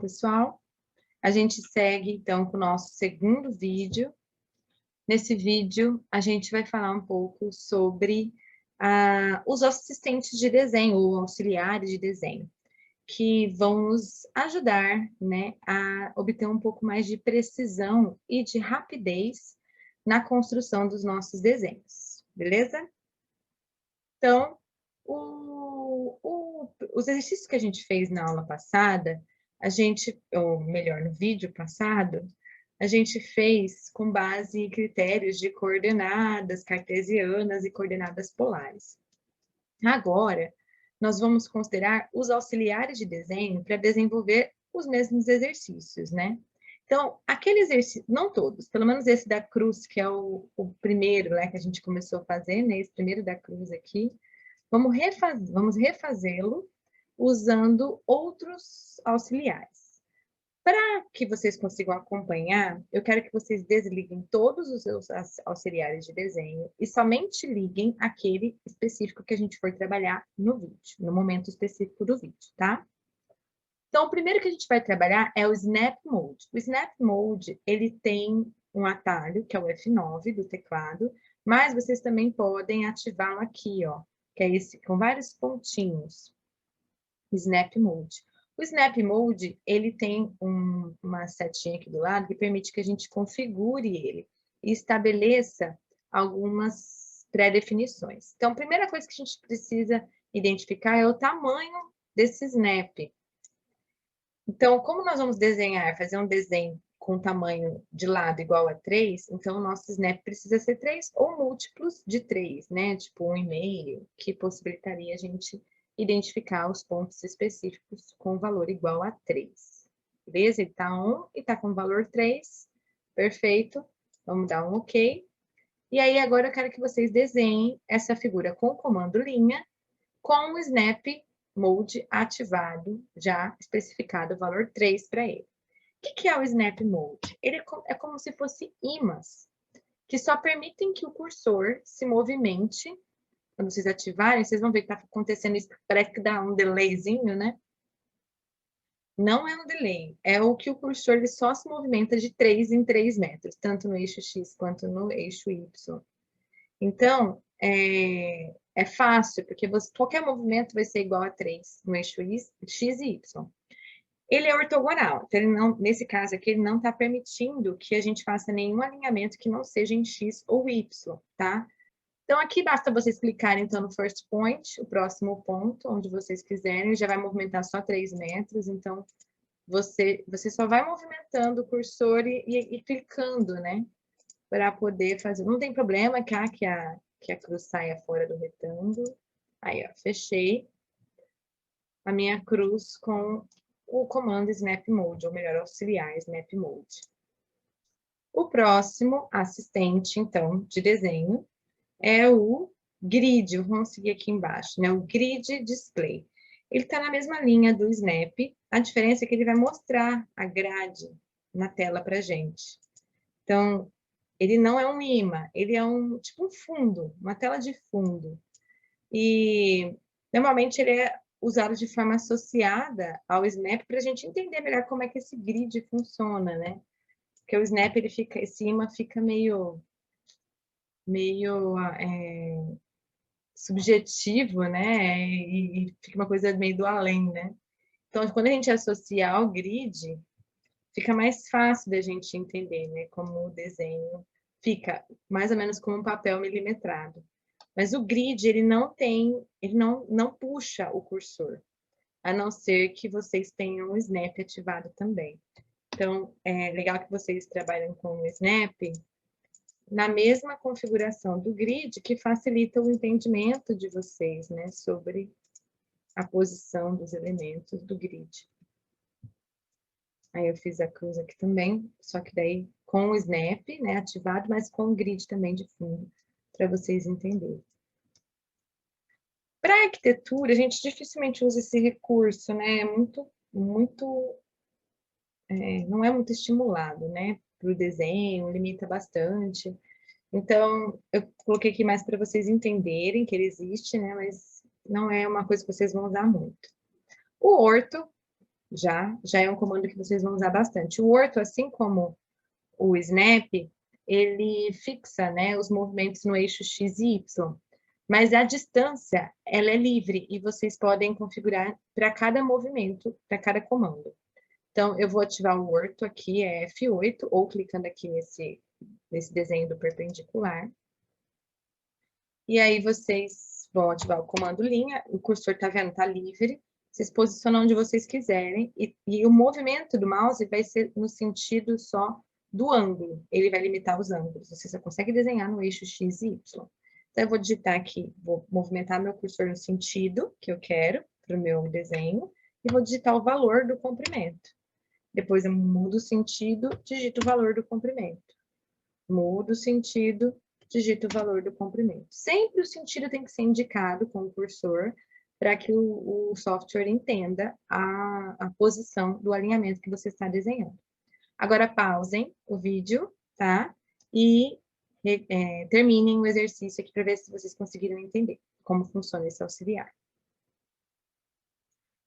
pessoal? A gente segue, então, com o nosso segundo vídeo. Nesse vídeo, a gente vai falar um pouco sobre os assistentes de desenho, ou auxiliares de desenho, que vão nos ajudar, né, a obter um pouco mais de precisão e de rapidez na construção dos nossos desenhos, beleza? Então, os exercícios que a gente fez na aula passada, ou melhor, no vídeo passado, a gente fez com base em critérios de coordenadas cartesianas e coordenadas polares. Agora, nós vamos considerar os auxiliares de desenho para desenvolver os mesmos exercícios, né? Então, aquele exercício, não todos, pelo menos esse da cruz, que é o primeiro, né, que a gente começou a fazer, né, esse primeiro da cruz aqui, vamos refazê-lo usando outros auxiliares. Para que vocês consigam acompanhar, eu quero que vocês desliguem todos os seus auxiliares de desenho e somente liguem aquele específico que a gente for trabalhar no vídeo, no momento específico do vídeo, tá? Então, o primeiro que a gente vai trabalhar é o Snap Mode. O Snap Mode, ele tem um atalho, que é o F9 do teclado, mas vocês também podem ativá-lo aqui, ó, que é esse com vários pontinhos. Snap Mode. O Snap Mode, ele tem uma setinha aqui do lado que permite que a gente configure ele e estabeleça algumas pré-definições. Então, a primeira coisa que a gente precisa identificar é o tamanho desse Snap. Então, como nós vamos fazer um desenho com tamanho de lado igual a 3, então o nosso Snap precisa ser 3 ou múltiplos de 3, né? Tipo 1,5, que possibilitaria a gente identificar os pontos específicos com valor igual a 3. Beleza? Ele está 1 e está com valor 3. Perfeito. Vamos dar um OK. E aí, agora eu quero que vocês desenhem essa figura com o comando linha, com o Snap Mode ativado, já especificado o valor 3 para ele. O que é o Snap Mode? Ele é como se fosse imãs, que só permitem que o cursor se movimente. Quando vocês ativarem, vocês vão ver que está acontecendo isso, parece que dá um delayzinho, né? Não é um delay, é o que o cursor ele só se movimenta de 3 em 3 metros, tanto no eixo X quanto no eixo Y. Então, é fácil, porque qualquer movimento vai ser igual a 3 no eixo X e Y. Ele é ortogonal, então ele não, nesse caso aqui, ele não está permitindo que a gente faça nenhum alinhamento que não seja em X ou Y, tá? Então, aqui basta vocês clicarem, então, no first point, o próximo ponto, onde vocês quiserem, já vai movimentar só 3 metros, então, você só vai movimentando o cursor e clicando, né? Para poder fazer. Não tem problema que a cruz saia fora do retângulo. Aí, ó, fechei a minha cruz com o comando Snap Mode, ou melhor, auxiliar Snap Mode. O próximo assistente, então, de desenho é o Grid. Vamos seguir aqui embaixo, né? O Grid Display. Ele está na mesma linha do Snap. A diferença é que ele vai mostrar a grade na tela para gente. Então, ele não é um imã, ele é tipo um fundo, uma tela de fundo. E, normalmente, ele é usado de forma associada ao Snap para a gente entender melhor como é que esse grid funciona, né? Porque o Snap, esse imã fica meio subjetivo, né? E fica uma coisa meio do além, né? Então, quando a gente associa ao grid, fica mais fácil da gente entender, né? Como o desenho fica mais ou menos como um papel milimetrado. Mas o grid, ele não puxa o cursor, a não ser que vocês tenham o Snap ativado também. Então, é legal que vocês trabalhem com o Snap na mesma configuração do grid, que facilita o entendimento de vocês, né, sobre a posição dos elementos do grid. Aí eu fiz a cruz aqui também, só que daí com o Snap, né, ativado, mas com o grid também de fundo, para vocês entenderem. Para arquitetura, a gente dificilmente usa esse recurso, né, não é muito estimulado, né, para o desenho, limita bastante. Então, eu coloquei aqui mais para vocês entenderem que ele existe, né? Mas não é uma coisa que vocês vão usar muito. O orto, Já é um comando que vocês vão usar bastante. O orto, assim como o snap, ele fixa, né, os movimentos no eixo X e Y, mas a distância, ela é livre e vocês podem configurar para cada movimento, para cada comando. Então, eu vou ativar o orto aqui, é F8, ou clicando aqui nesse desenho do perpendicular. E aí, vocês vão ativar o comando linha, o cursor, tá vendo? Tá livre. Vocês posicionam onde vocês quiserem. E o movimento do mouse vai ser no sentido só do ângulo. Ele vai limitar os ângulos. Você só consegue desenhar no eixo X e Y. Então, eu vou digitar aqui, vou movimentar meu cursor no sentido que eu quero para o meu desenho. E vou digitar o valor do comprimento. Depois eu mudo o sentido, digito o valor do comprimento. Mudo o sentido, digito o valor do comprimento. Sempre o sentido tem que ser indicado com o cursor para que o software entenda a posição do alinhamento que você está desenhando. Agora pausem o vídeo, tá? E terminem o exercício aqui para ver se vocês conseguiram entender como funciona esse auxiliar.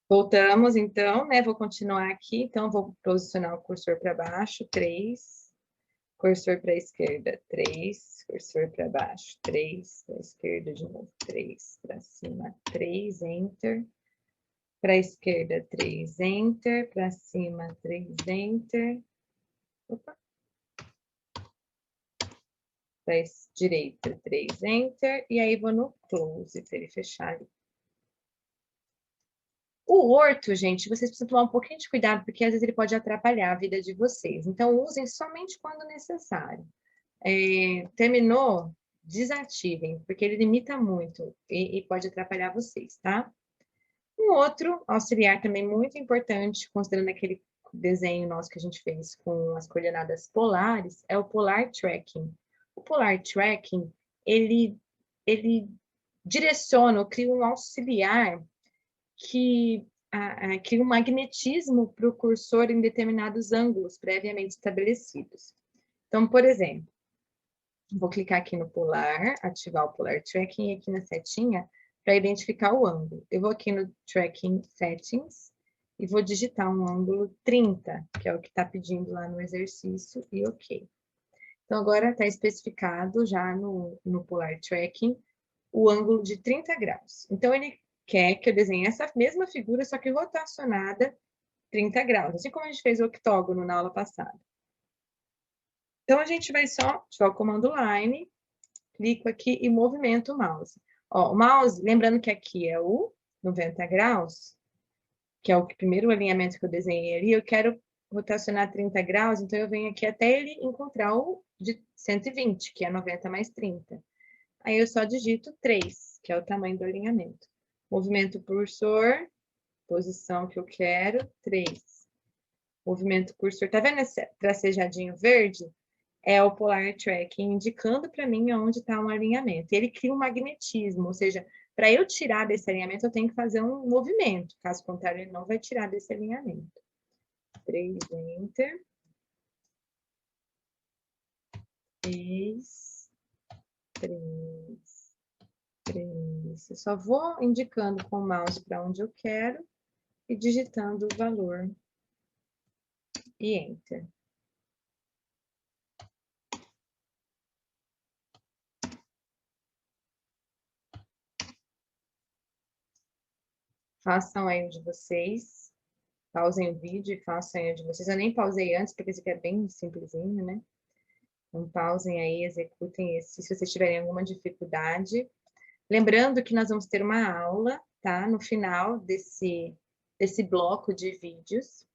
Voltamos, então, né? Vou continuar aqui. Então, vou posicionar o cursor para baixo, 3. Cursor para a esquerda, 3. Cursor para baixo, 3. Para a esquerda de novo, 3. Para cima, 3. Enter. Para a esquerda, 3. Enter. Para cima, 3. Enter. Opa. Para a direita, 3. Enter. E aí, vou no close para ele fechar ali. O orto, gente, vocês precisam tomar um pouquinho de cuidado, porque às vezes ele pode atrapalhar a vida de vocês. Então, usem somente quando necessário. Terminou, desativem, porque ele limita muito e pode atrapalhar vocês, tá? Um outro auxiliar também muito importante, considerando aquele desenho nosso que a gente fez com as coordenadas polares, é o Polar Tracking. O Polar Tracking, ele direciona, ou cria um auxiliar que cria um magnetismo para o cursor em determinados ângulos previamente estabelecidos. Então, por exemplo, vou clicar aqui no Polar, ativar o Polar Tracking e aqui na setinha para identificar o ângulo. Eu vou aqui no Tracking Settings e vou digitar um ângulo 30, que é o que está pedindo lá no exercício, e OK. Então, agora está especificado já no Polar Tracking o ângulo de 30 graus. Então, ele quer que eu desenhe essa mesma figura, só que rotacionada 30 graus, assim como a gente fez o octógono na aula passada. Então, a gente vai só ativar o comando Line, clico aqui e movimento o mouse. Ó, o mouse, lembrando que aqui é o 90 graus, que é o primeiro alinhamento que eu desenhei ali, eu quero rotacionar 30 graus, então eu venho aqui até ele encontrar o de 120, que é 90 mais 30. Aí eu só digito 3, que é o tamanho do alinhamento. Movimento cursor, posição que eu quero, 3. Movimento cursor, tá vendo esse tracejadinho verde? É o Polar Tracking indicando para mim onde está um alinhamento. Ele cria um magnetismo, ou seja, para eu tirar desse alinhamento, eu tenho que fazer um movimento. Caso contrário, ele não vai tirar desse alinhamento. 3, Enter. 3, 3, 3. Eu só vou indicando com o mouse para onde eu quero e digitando o valor e Enter. Façam aí o de vocês. Pausem o vídeo e façam aí o de vocês. Eu nem pausei antes, porque esse aqui é bem simplesinho, né? Então, pausem aí, executem esse, se vocês tiverem alguma dificuldade. Lembrando que nós vamos ter uma aula, tá? No final desse bloco de vídeos.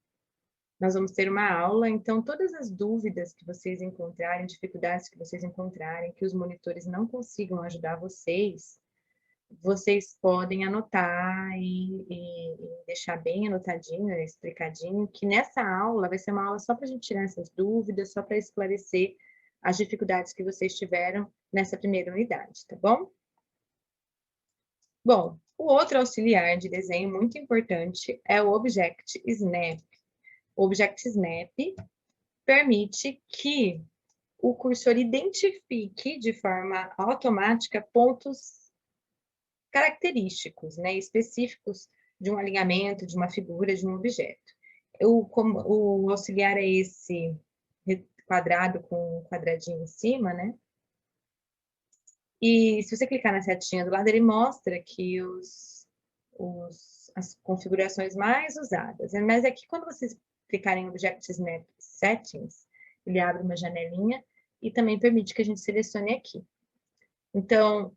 Nós vamos ter uma aula, então todas as dúvidas que vocês encontrarem, dificuldades que vocês encontrarem, que os monitores não consigam ajudar vocês, vocês podem anotar e deixar bem anotadinho, explicadinho, que nessa aula vai ser uma aula só para a gente tirar essas dúvidas, só para esclarecer as dificuldades que vocês tiveram nessa primeira unidade, tá bom? Bom, o outro auxiliar de desenho muito importante é o Object Snap. O Object Snap permite que o cursor identifique de forma automática pontos característicos, né, específicos de um alinhamento, de uma figura, de um objeto. o auxiliar é esse quadrado com um quadradinho em cima, né? E se você clicar na setinha do lado, ele mostra que as configurações mais usadas. Mas aqui, quando vocês clicarem em Object Snap Settings, ele abre uma janelinha e também permite que a gente selecione aqui. Então,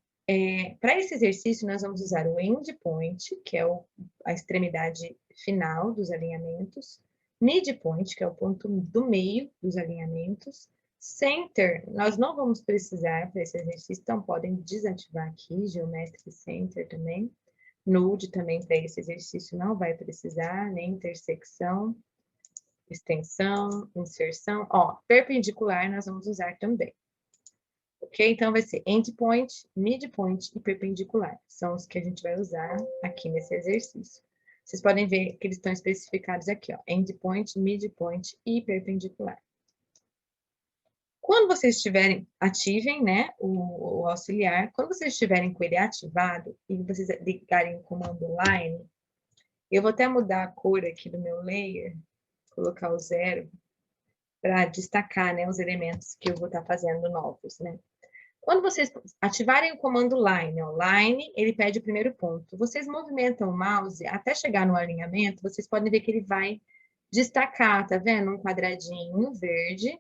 para esse exercício, nós vamos usar o endpoint, que é a extremidade final dos alinhamentos, midpoint, que é o ponto do meio dos alinhamentos, center, nós não vamos precisar para esse exercício, então podem desativar aqui, Geometric Center também, Node também para esse exercício não vai precisar, nem intersecção, extensão, inserção, ó, perpendicular nós vamos usar também. Ok? Então, vai ser endpoint, midpoint e perpendicular. São os que a gente vai usar aqui nesse exercício. Vocês podem ver que eles estão especificados aqui, ó. Endpoint, midpoint e perpendicular. Quando vocês estiverem, ativem, né, o auxiliar. Quando vocês estiverem com ele ativado e vocês ligarem o comando line, eu vou até mudar a cor aqui do meu layer, colocar o 0, para destacar, né, os elementos que eu vou estar fazendo novos, né. Quando vocês ativarem o comando line, ó, line, ele pede o primeiro ponto. Vocês movimentam o mouse até chegar no alinhamento, vocês podem ver que ele vai destacar, tá vendo? Um quadradinho verde,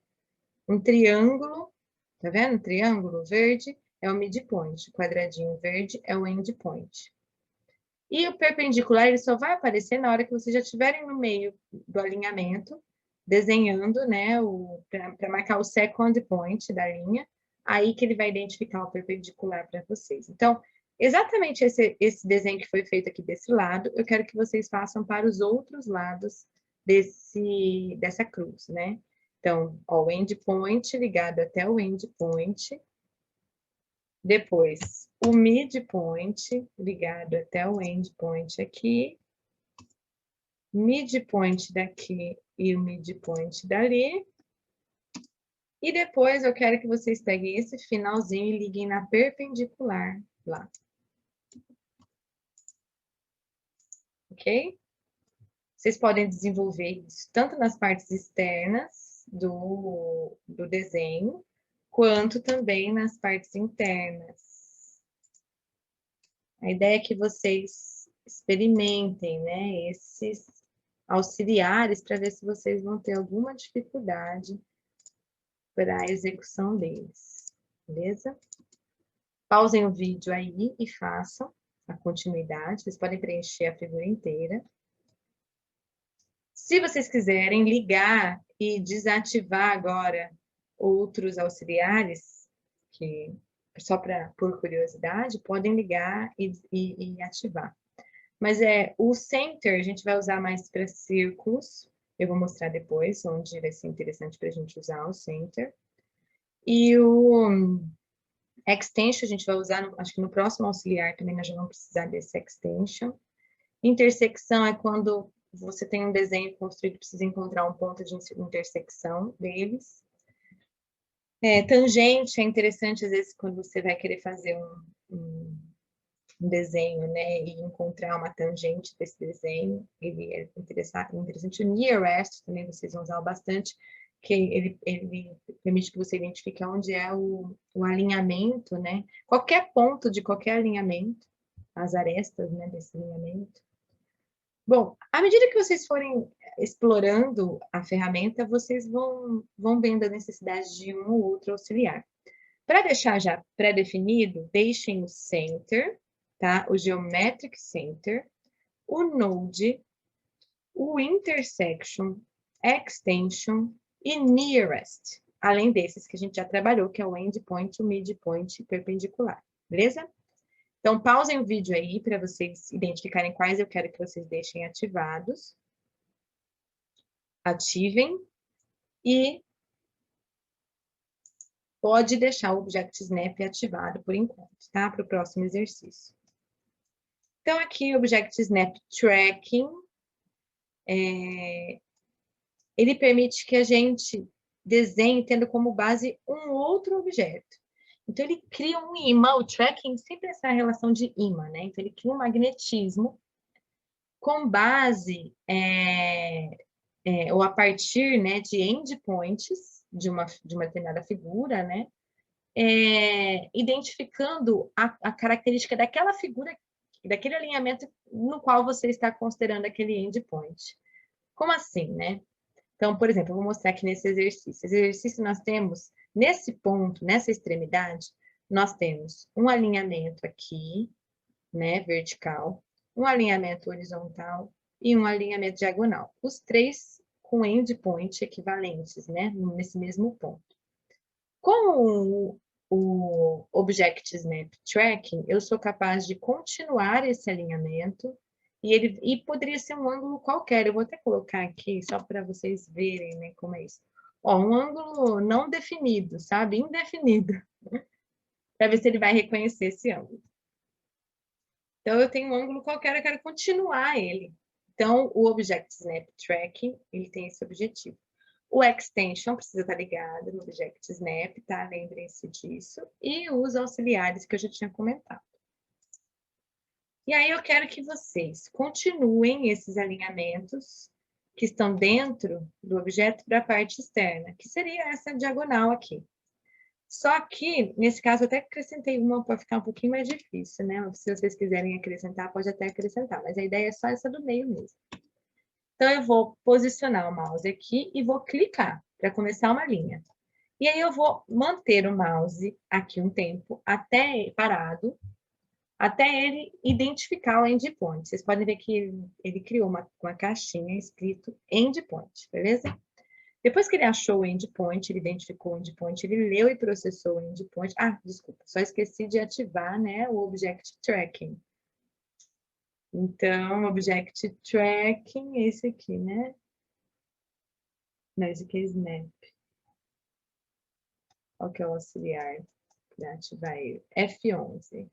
um triângulo, tá vendo? Um triângulo verde é o midpoint, o quadradinho verde é o endpoint. E o perpendicular, ele só vai aparecer na hora que vocês já estiverem no meio do alinhamento, desenhando, né, para marcar o second point da linha, aí que ele vai identificar o perpendicular para vocês. Então, exatamente esse desenho que foi feito aqui desse lado, eu quero que vocês façam para os outros lados dessa cruz, né? Então, ó, o endpoint ligado até o endpoint. Depois, o midpoint ligado até o endpoint aqui. Midpoint daqui e o midpoint dali. E depois eu quero que vocês peguem esse finalzinho e liguem na perpendicular lá. Ok? Vocês podem desenvolver isso tanto nas partes externas do desenho, quanto também nas partes internas. A ideia é que vocês experimentem, né, esses auxiliares para ver se vocês vão ter alguma dificuldade para a execução deles, beleza? Pausem o vídeo aí e façam a continuidade. Vocês podem preencher a figura inteira. Se vocês quiserem ligar e desativar agora outros auxiliares, que só por curiosidade, podem ligar e ativar. Mas o center a gente vai usar mais para círculos. Eu vou mostrar depois onde vai ser interessante para a gente usar o center. E o extension a gente vai usar, acho que no próximo auxiliar também nós já vamos precisar desse extension. Intersecção é quando você tem um desenho construído e precisa encontrar um ponto de intersecção deles. Tangente é interessante, às vezes, quando você vai querer fazer um desenho, né, e encontrar uma tangente desse desenho, ele é interessante. O nearest também vocês vão usar bastante, que ele permite que você identifique onde é o alinhamento, né, qualquer ponto de qualquer alinhamento, as arestas, né, desse alinhamento. Bom, à medida que vocês forem explorando a ferramenta, vocês vão vendo a necessidade de um ou outro auxiliar. Para deixar já pré-definido, deixem o center, tá? O geometric center, o node, o intersection, extension e nearest. Além desses que a gente já trabalhou, que é o endpoint, o midpoint e perpendicular. Beleza? Então, pausem o vídeo aí para vocês identificarem quais eu quero que vocês deixem ativados. Ativem e pode deixar o Object Snap ativado por enquanto, tá? Para o próximo exercício. Então, aqui o Object Snap Tracking, ele permite que a gente desenhe tendo como base um outro objeto. Então, ele cria um imã, o tracking sempre essa relação de imã, né? Então, ele cria um magnetismo com base ou a partir, né, de endpoints de uma determinada figura, né, identificando a característica daquela figura, daquele alinhamento no qual você está considerando aquele endpoint. Como assim, né? Então, por exemplo, eu vou mostrar aqui nesse exercício. Esse exercício nós temos, nesse ponto, nessa extremidade, nós temos um alinhamento aqui, né, vertical, um alinhamento horizontal e um alinhamento diagonal. Os três com endpoint equivalentes, né, nesse mesmo ponto. Com o Object Snap Tracking, eu sou capaz de continuar esse alinhamento e poderia ser um ângulo qualquer. Eu vou até colocar aqui, só para vocês verem, né, como é isso. Ó, um ângulo não definido, sabe? Indefinido. Para ver se ele vai reconhecer esse ângulo. Então, eu tenho um ângulo qualquer, eu quero continuar ele. Então, o Object Snap Tracking, ele tem esse objetivo. O Extension precisa estar ligado no Object Snap, tá? Lembrem-se disso. E os auxiliares que eu já tinha comentado. E aí, eu quero que vocês continuem esses alinhamentos que estão dentro do objeto para a parte externa, que seria essa diagonal aqui. Só que, nesse caso, eu até acrescentei uma para ficar um pouquinho mais difícil, né? Se vocês quiserem acrescentar, pode até acrescentar, mas a ideia é só essa do meio mesmo. Então, eu vou posicionar o mouse aqui e vou clicar para começar uma linha. E aí, eu vou manter o mouse aqui um tempo, até parado, até ele identificar o endpoint. Vocês podem ver que ele criou uma caixinha escrito endpoint, beleza? Depois que ele achou o endpoint, ele identificou o endpoint, ele leu e processou o endpoint. Ah, desculpa, só esqueci de ativar, né, o Object Tracking. Então, Object Tracking é esse aqui, né? Não, esse aqui é Snap. Qual que é o auxiliar para ativar ele? F11.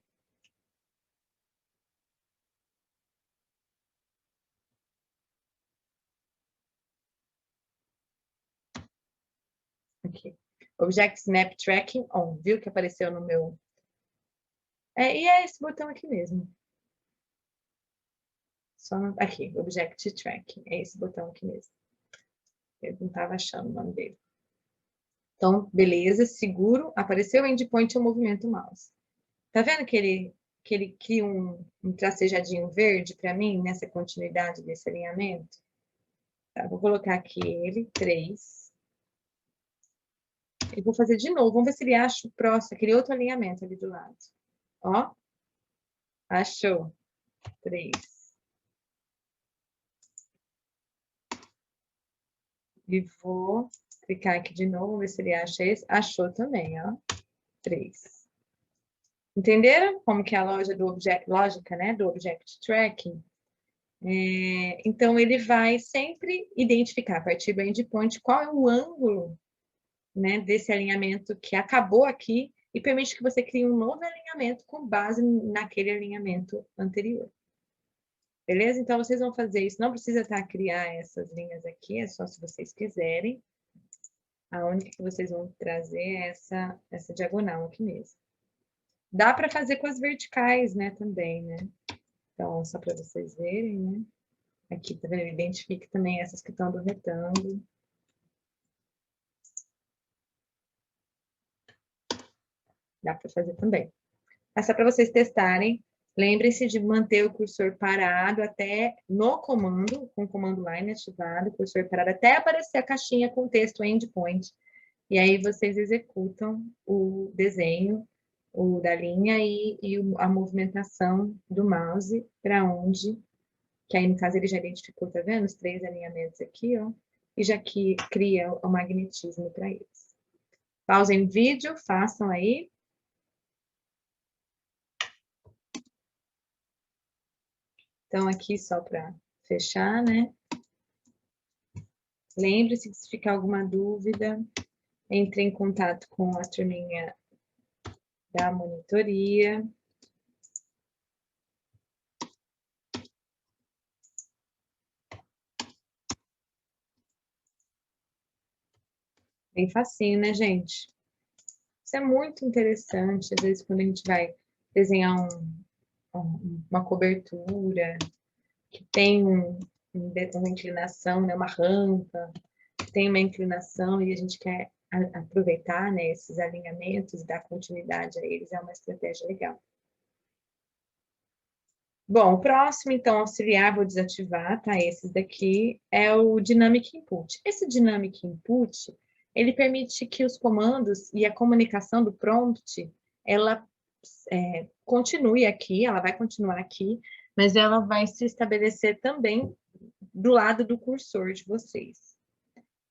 Aqui. Object Snap Tracking On. Viu que apareceu no meu... e é esse botão aqui mesmo. Só no... Aqui, Object Tracking. É esse botão aqui mesmo. Eu não estava achando o nome dele. Então, beleza, seguro. Apareceu o endpoint, eu movimento o mouse. Tá vendo que ele cria um tracejadinho verde para mim, nessa continuidade desse alinhamento? Tá, vou colocar aqui ele, 3. E vou fazer de novo. Vamos ver se ele acha o próximo, aquele outro alinhamento ali do lado. Ó. Achou. 3. E vou clicar aqui de novo, ver se ele acha esse. Achou também, ó. 3. Entenderam como que é a lógica, né, do Object Tracking? Então, ele vai sempre identificar, a partir do endpoint, qual é o ângulo, né, desse alinhamento que acabou aqui e permite que você crie um novo alinhamento com base naquele alinhamento anterior. Beleza? Então, vocês vão fazer isso. Não precisa criar essas linhas aqui, é só se vocês quiserem. A única que vocês vão trazer é essa diagonal aqui mesmo. Dá para fazer com as verticais, né, também, né? Então, só para vocês verem, né? Aqui, tá vendo? Identifique também essas que estão do retângulo. Dá para fazer também. É só para vocês testarem. Lembrem-se de manter o cursor parado até no comando, com o comando line ativado, o cursor parado até aparecer a caixinha com o texto endpoint. E aí vocês executam o desenho da linha e a movimentação do mouse para onde, que aí no caso ele já identificou, tá vendo? Os 3 alinhamentos aqui, ó, e já que cria o magnetismo para eles. Pausem o vídeo, façam aí. Então, aqui só para fechar, né? Lembre-se que se ficar alguma dúvida, entre em contato com a turminha da monitoria. Bem facinho, né, gente? Isso é muito interessante, às vezes, quando a gente vai desenhar uma cobertura que tem uma inclinação, né, uma rampa, tem uma inclinação e a gente quer aproveitar, né, esses alinhamentos e dar continuidade a eles, é uma estratégia legal. Bom, o próximo, então, auxiliar, vou desativar, tá? Esse daqui é o Dynamic Input. Esse Dynamic Input, ele permite que os comandos e a comunicação do prompt, ela continue aqui, ela vai continuar aqui, mas ela vai se estabelecer também do lado do cursor de vocês.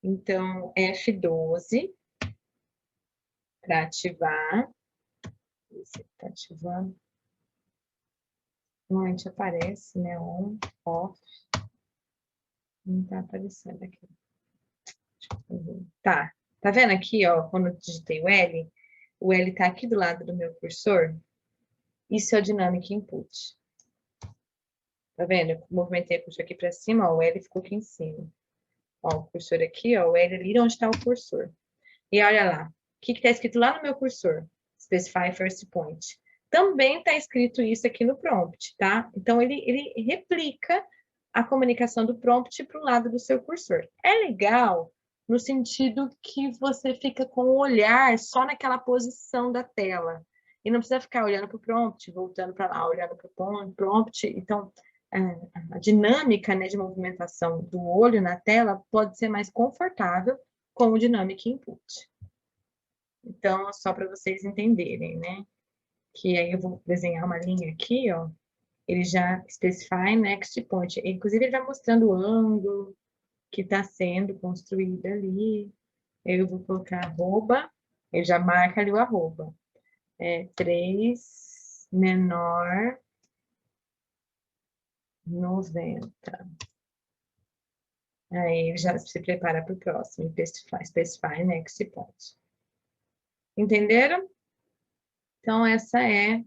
Então, F12 para ativar. Você está ativando. Normalmente aparece, né? On, off. Não está aparecendo aqui. Tá. Tá vendo aqui, ó, quando eu digitei o L tá aqui do lado do meu cursor. Isso é o Dynamic Input. Tá vendo? Eu movimentei o cursor aqui para cima, ó, o L ficou aqui em cima. Ó, o cursor aqui, ó, o L ali onde está o cursor. E olha lá, o que está escrito lá no meu cursor? Specify first point. Também está escrito isso aqui no prompt, tá? Então, ele replica a comunicação do prompt para o lado do seu cursor. É legal no sentido que você fica com o olhar só naquela posição da tela. E não precisa ficar olhando para o prompt, voltando para lá, olhando para o prompt. Então, a dinâmica, né, de movimentação do olho na tela pode ser mais confortável com o Dynamic Input. Então, só para vocês entenderem, né? Que aí eu vou desenhar uma linha aqui, ó. Ele já specify next point. Inclusive, ele vai mostrando o ângulo que está sendo construído ali. Eu vou colocar arroba, ele já marca ali o arroba. 3 menor 90. Aí ele já se prepara para o próximo. Specify next point. Entenderam? Então, essa é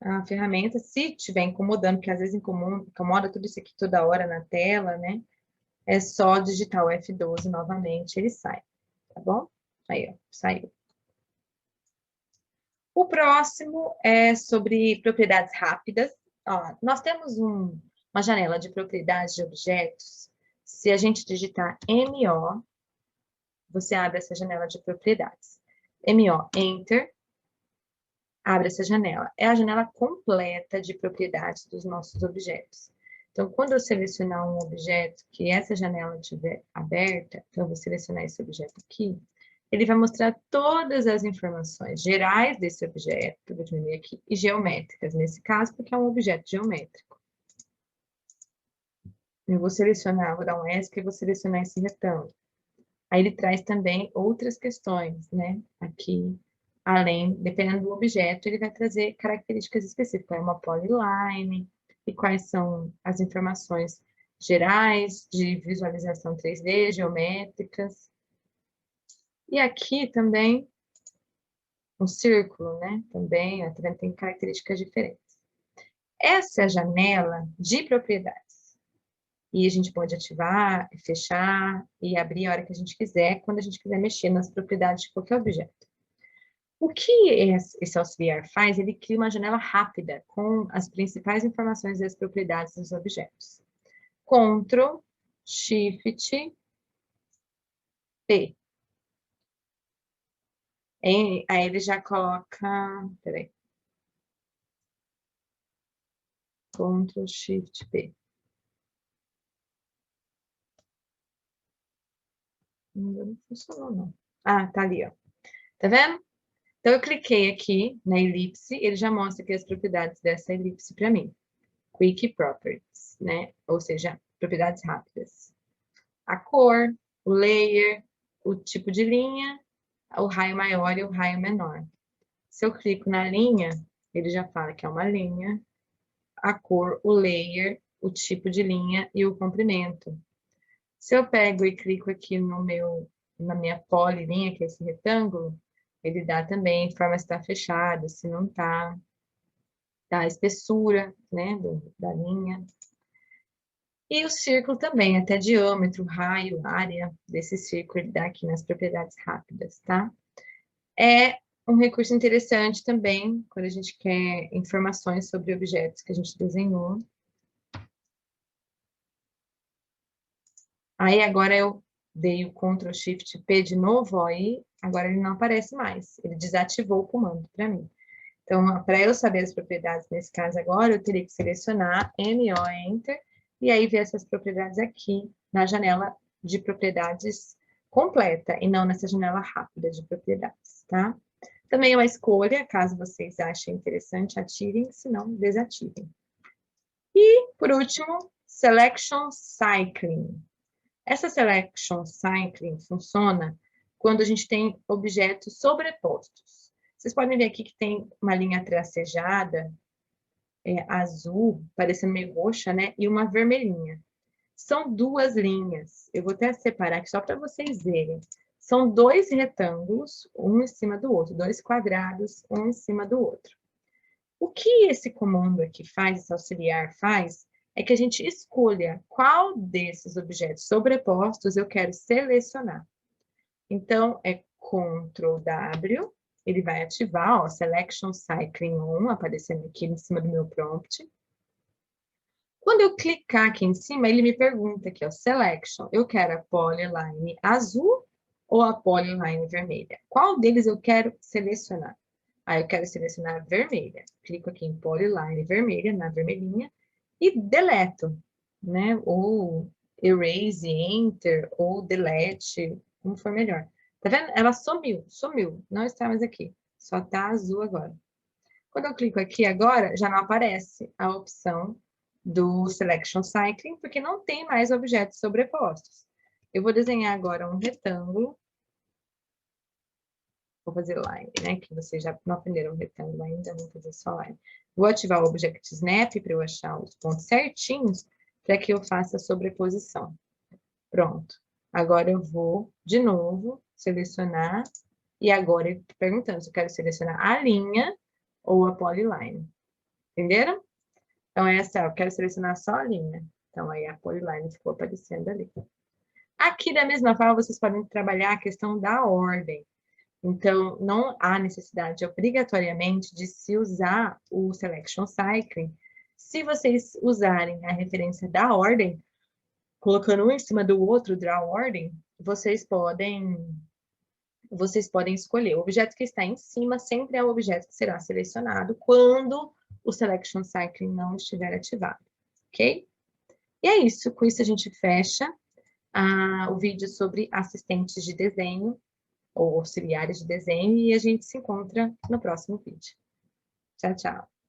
a ferramenta. Se estiver incomodando, porque às vezes incomoda tudo isso aqui toda hora na tela, né? É só digitar o F12 novamente, ele sai, tá bom? Aí, ó, saiu. O próximo é sobre propriedades rápidas. Ó, nós temos uma janela de propriedades de objetos. Se a gente digitar MO, você abre essa janela de propriedades. MO, Enter, abre essa janela. É a janela completa de propriedades dos nossos objetos. Então, quando eu selecionar um objeto que essa janela estiver aberta, então eu vou selecionar esse objeto aqui, ele vai mostrar todas as informações gerais desse objeto, eu vou diminuir aqui, e geométricas, nesse caso, porque é um objeto geométrico. Eu vou selecionar, vou dar um ESC e vou selecionar esse retângulo. Aí ele traz também outras questões, né? Aqui, além, dependendo do objeto, ele vai trazer características específicas, é uma polyline, e quais são as informações gerais de visualização 3D, geométricas. E aqui também um círculo, né? Também tem características diferentes. Essa é a janela de propriedades. E a gente pode ativar, fechar e abrir a hora que a gente quiser, quando a gente quiser mexer nas propriedades de qualquer objeto. O que esse auxiliar faz? Ele cria uma janela rápida com as principais informações das propriedades dos objetos. Ctrl, Shift, P. Aí ele já coloca... Peraí. Ctrl, Shift, P. Não funcionou, não. Ah, tá ali, ó. Tá vendo? Então, eu cliquei aqui na elipse, ele já mostra aqui as propriedades dessa elipse para mim. Quick Properties, né? Ou seja, propriedades rápidas. A cor, o layer, o tipo de linha, o raio maior e o raio menor. Se eu clico na linha, ele já fala que é uma linha, a cor, o layer, o tipo de linha e o comprimento. Se eu pego e clico aqui na minha polilinha, que é esse retângulo, ele dá também forma se está fechada, se não está, dá a espessura, né, da linha. E o círculo também, até diâmetro, raio, área desse círculo, ele dá aqui nas propriedades rápidas, tá? É um recurso interessante também, quando a gente quer informações sobre objetos que a gente desenhou. Aí agora eu dei o Ctrl Shift P de novo, ó, e agora ele não aparece mais. Ele desativou o comando para mim. Então, para eu saber as propriedades nesse caso agora, eu teria que selecionar MO Enter e aí ver essas propriedades aqui na janela de propriedades completa e não nessa janela rápida de propriedades, tá? Também é uma escolha, caso vocês achem interessante, ativem, se não, desativem. E, por último, Selection Cycling. Essa Selection Cycling funciona quando a gente tem objetos sobrepostos. Vocês podem ver aqui que tem uma linha tracejada, azul, parecendo meio roxa, né? E uma vermelhinha. São duas linhas. Eu vou até separar aqui só para vocês verem. São dois retângulos, um em cima do outro, dois quadrados, um em cima do outro. O que esse comando aqui faz, esse auxiliar faz, é que a gente escolha qual desses objetos sobrepostos eu quero selecionar. Então, é Ctrl W, ele vai ativar, ó, Selection Cycling On, aparecendo aqui em cima do meu prompt. Quando eu clicar aqui em cima, ele me pergunta aqui, ó, Selection, eu quero a polyline azul ou a polyline vermelha? Qual deles eu quero selecionar? Aí eu quero selecionar a vermelha. Clico aqui em polyline vermelha, na vermelhinha, e deleto, né? Ou erase, enter, ou delete, como for melhor. Tá vendo? Ela sumiu, não está mais aqui. Só tá azul agora. Quando eu clico aqui agora, já não aparece a opção do Selection Cycling, porque não tem mais objetos sobrepostos. Eu vou desenhar agora um retângulo. Vou fazer line, né? Que vocês já não aprenderam retângulo ainda, vou fazer só line. Vou ativar o Object Snap para eu achar os pontos certinhos, para que eu faça a sobreposição. Pronto. Agora eu vou, de novo, selecionar. E agora ele está perguntando se eu quero selecionar a linha ou a polyline. Entenderam? Então, essa eu quero selecionar só a linha. Então, aí a polyline ficou aparecendo ali. Aqui, da mesma forma, vocês podem trabalhar a questão da ordem. Então, não há necessidade obrigatoriamente de se usar o Selection Cycling. Se vocês usarem a referência da ordem, colocando um em cima do outro, draw ordem, vocês podem escolher. O objeto que está em cima sempre é o objeto que será selecionado quando o Selection Cycling não estiver ativado, ok? E é isso, com isso a gente fecha o vídeo sobre assistentes de desenho ou auxiliares de desenho e a gente se encontra no próximo vídeo. Tchau, tchau.